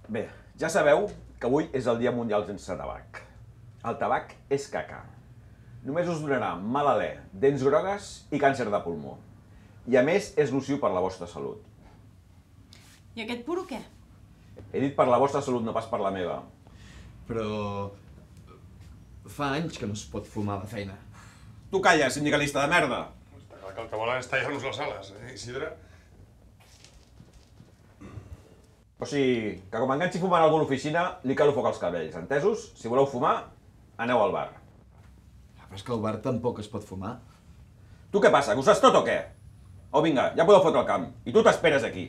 Bé, ja sabeu que avui és el Dia Mundial sense tabac. El tabac és caca. Només us donarà mal alè, dents grogues i càncer de pulmó. I a més és nociu per la vostra salut. I aquest puro què? He dit per la vostra salut, no pas per la meva. Però... fa anys que no es pot fumar a la feina. Tu calla, sindicalista de merda! Està clar que el que volen és tallar-nos les ales, Isidre? O sigui, que com enganxi fumant a algú a l'oficina, li cal foc als cabells, entesos? Si voleu fumar, aneu al bar. Però és que al bar tampoc es pot fumar. Tu què passa, que ho saps tot o què? Au vinga, ja podeu fotre el camp. I tu t'esperes aquí.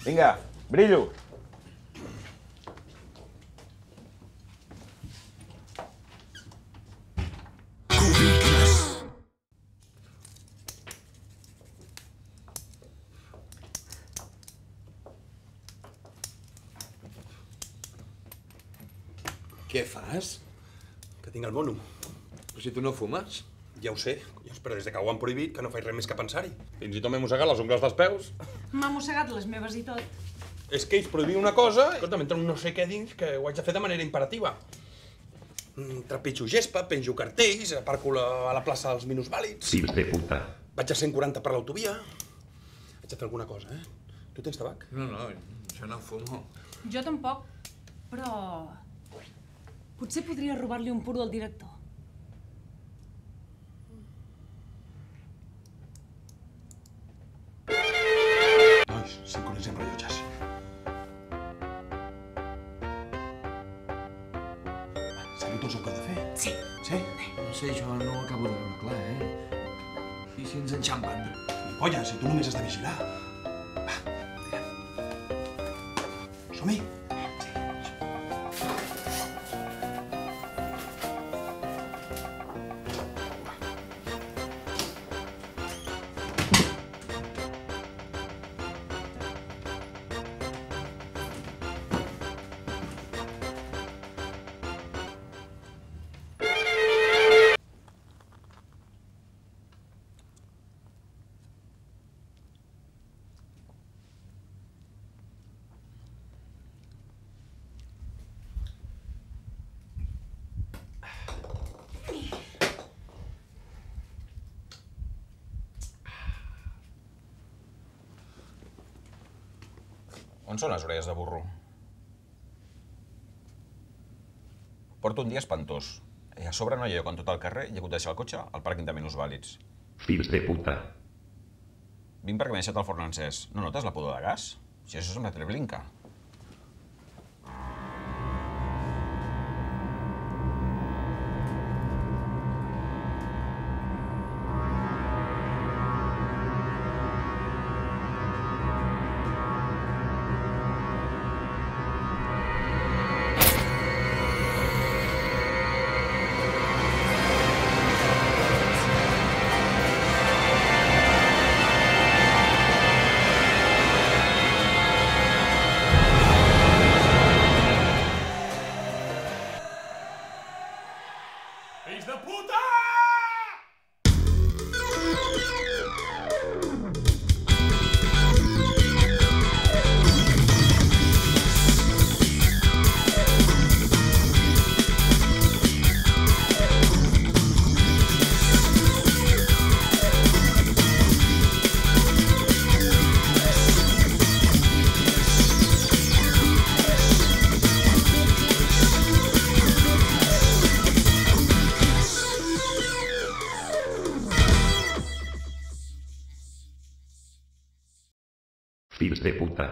Vinga, brillo! Què fas? Que tinc el mono. Però si tu no fumes. Ja ho sé, collons, però des que ho han prohibit que no faig res més que pensar-hi. Fins i tot m'he mossegat les ungles dels peus. M'ha mossegat les meves i tot. És que ells prohibien una cosa, i escolta, m'entra un no sé què dins que ho haig de fer de manera imperativa. Trepitjo gespa, penjo cartells, aparco a la plaça dels minusvàlids. Fills de puta. Vaig a 140 per l'autovia. Haig de fer alguna cosa, Tu tens tabac? No, jo no fumo. Jo tampoc, però... potser podria robar-li un puro al director. Nois, sincronitzem rellotges. Sabeu tots el que heu de fer? Sí. Sí? No sé, jo no ho acabo de veure clar, I si ens enxampen? Ni polla, si tu només has de vigilar. Va, tirem. Som-hi? On són les orelles de burro? Porto un dia espantós. I a sobre no hi ha lloc en tot el carrer i he hagut de deixar el cotxe al pàrquing de minusvàlids. Fills de puta. Vinc perquè m'he deixat el forn encès. No notes la pudor de gas? Si això és una treblinca. Fills de puta! Fills de puta.